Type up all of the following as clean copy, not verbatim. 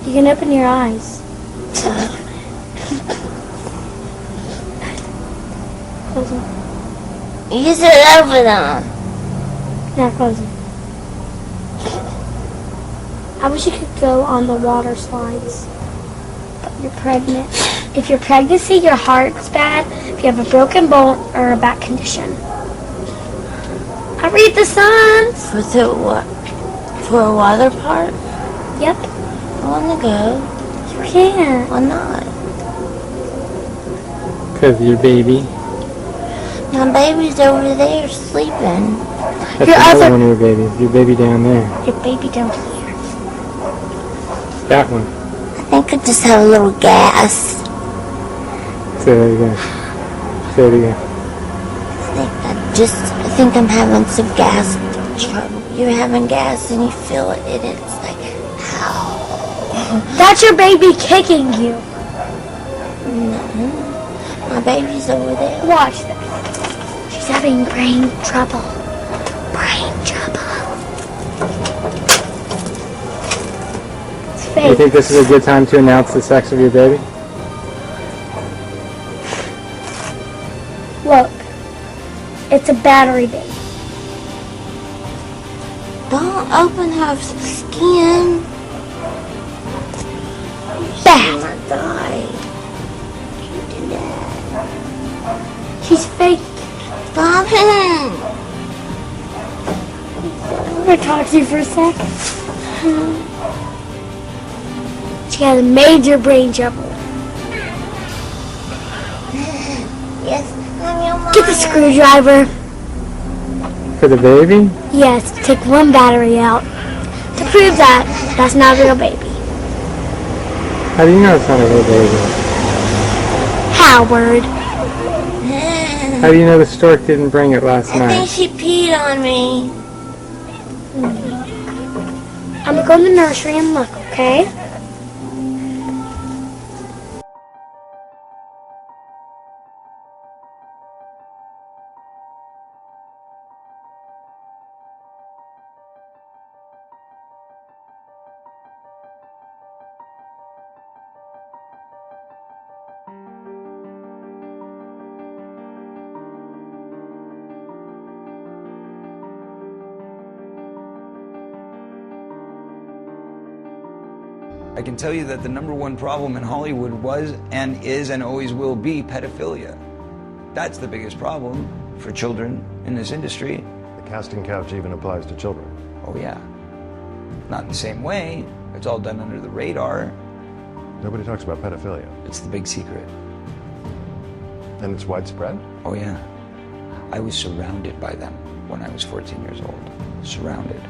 You can open your eyes. Close them. You said open them. Now close them. I wish you could go on the water slides. But you're pregnant. If your pregnancy, your heart's bad, if you have a broken bone or a back condition. I read the signs. For the what? For a water park? Yep. I want to go. You can't. Why not? Because your baby. My baby's over there sleeping. That's Your another other- one of your babies. Your baby down there. Your baby down here. That one. I think I just have a little gas. Say that again. Say it again. I think I'm having some gas trouble. You're having gas and you feel it and it's like, ow. That's your baby kicking you. No. My baby's over there. Watch this. She's having brain trouble. Brain trouble. It's You fake. think this is a good time to announce the sex of your baby? Look. It's a battery baby. Don't open her skin. Bad. Might die. Can't do that. She's fake. Stop it. I'm gonna talk to you for a sec. She has major brain trouble. Yes, I'm your mom. Get the screwdriver. For the baby? Yes, take one battery out to prove that that's not a real baby. How do you know it's not a real baby? Howard. How do you know the stork didn't bring it last I think night? she peed on me. I'm gonna go in the nursery and look, okay? I can tell you that the #1 problem in Hollywood was and is and always will be pedophilia. That's the biggest problem for children in this industry. The casting couch even applies to children. Oh yeah. Not in the same way. It's all done under the radar. Nobody talks about pedophilia. It's the big secret. And it's widespread? Oh yeah. I was surrounded by them when I was 14 years old. Surrounded.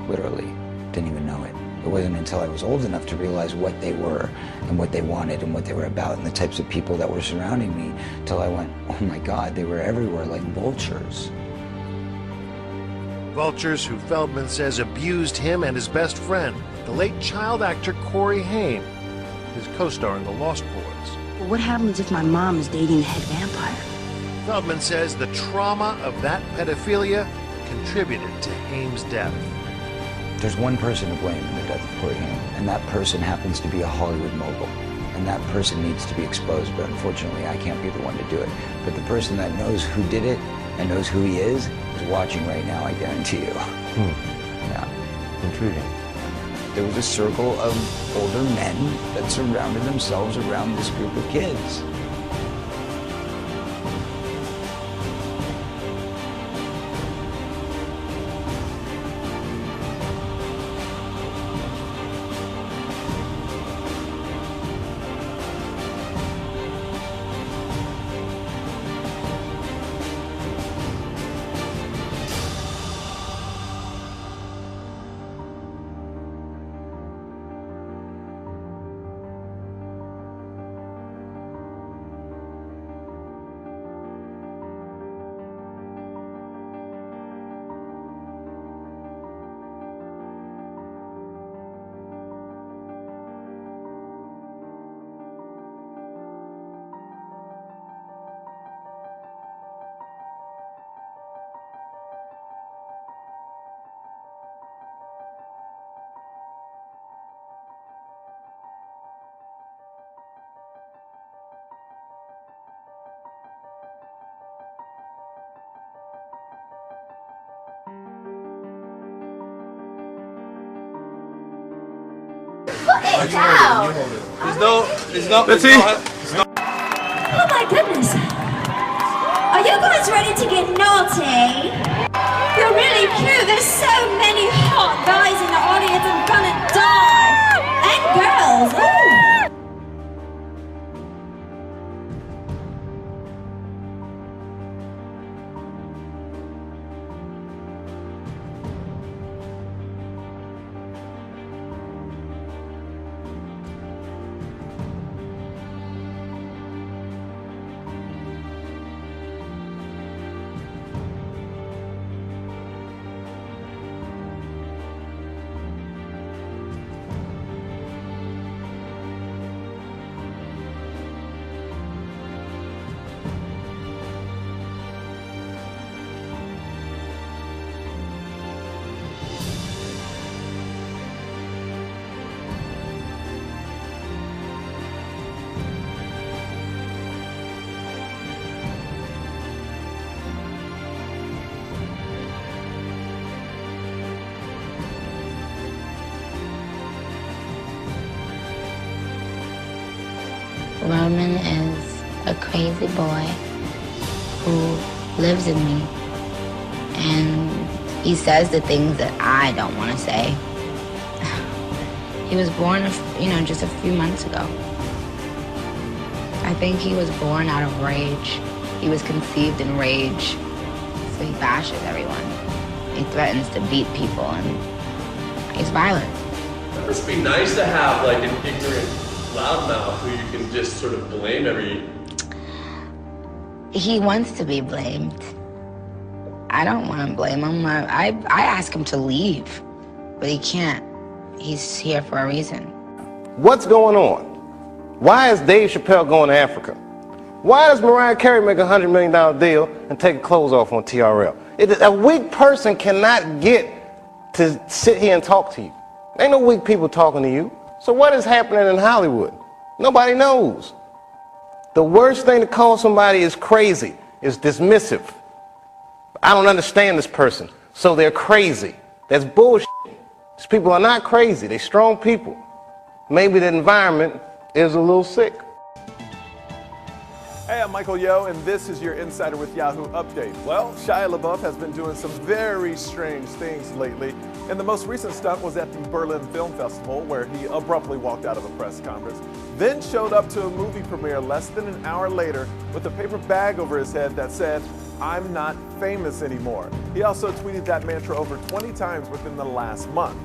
Literally. Didn't even know it. It wasn't until I was old enough to realize what they were and what they wanted and what they were about and the types of people that were surrounding me till I went, oh my God, they were everywhere like vultures. Vultures who Feldman says abused him and his best friend, the late child actor Corey Haim, his co-star in The Lost Boys. What happens if my mom is dating the head vampire? Feldman says the trauma of that pedophilia contributed to Haim's death. There's one person to blame in the death of Corey Haim, and that person happens to be a Hollywood mogul. And that person needs to be exposed, but unfortunately I can't be the one to do it. But the person that knows who did it and knows who he is watching right now, I guarantee you. Yeah. Intriguing. There was a circle of older men that surrounded themselves around this group of kids. Put it down. Let's see. Oh my goodness. Are you guys ready to get naughty? You're really cute. There's so many hot guys in the audience. I'm gonna die. And girls. Ooh. Roman is a crazy boy who lives in me. And he says the things that I don't want to say. He was born, just a few months ago. I think he was born out of rage. He was conceived in rage. So he bashes everyone. He threatens to beat people, and he's violent. It must be nice to have like an ignorant loudmouth who you can just sort of blame every... He wants to be blamed. I don't want to blame him. I ask him to leave, but he can't. He's here for a reason. What's going on? Why is Dave Chappelle going to Africa? Why does Mariah Carey make a $100 million deal and take her clothes off on TRL? A weak person cannot get to sit here and talk to you. Ain't no weak people talking to you. So what is happening in Hollywood? Nobody knows. The worst thing to call somebody is crazy, is dismissive. I don't understand this person, so they're crazy. That's bullshit. These people are not crazy, they're strong people. Maybe the environment is a little sick. Hey, I'm Michael Yo, and this is your Insider with Yahoo update. Well, Shia LaBeouf has been doing some very strange things lately, and the most recent stunt was at the Berlin Film Festival, where he abruptly walked out of a press conference, then showed up to a movie premiere less than an hour later with a paper bag over his head that said, "I'm not famous anymore." He also tweeted that mantra over 20 times within the last month.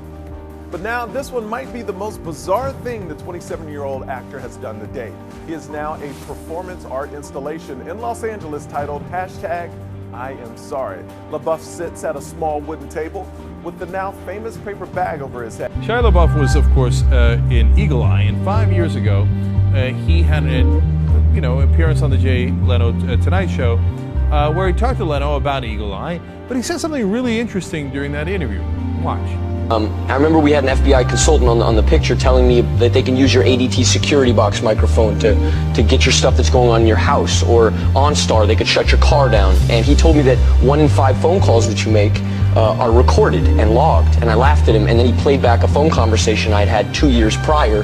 But now, this one might be the most bizarre thing the 27-year-old actor has done to date. He is now a performance art installation in Los Angeles titled #I Am Sorry. LaBeouf sits at a small wooden table with the now famous paper bag over his head. Shia LaBeouf was, of course, in Eagle Eye, and 5 years ago, he had an appearance on the Jay Leno Tonight Show, where he talked to Leno about Eagle Eye, but he said something really interesting during that interview. Watch. I remember we had an FBI consultant on the picture telling me that they can use your ADT security box microphone to get your stuff that's going on in your house, or OnStar, they could shut your car down. And he told me that 1 in 5 phone calls that you make are recorded and logged. And I laughed at him, and then he played back a phone conversation I'd had 2 years prior.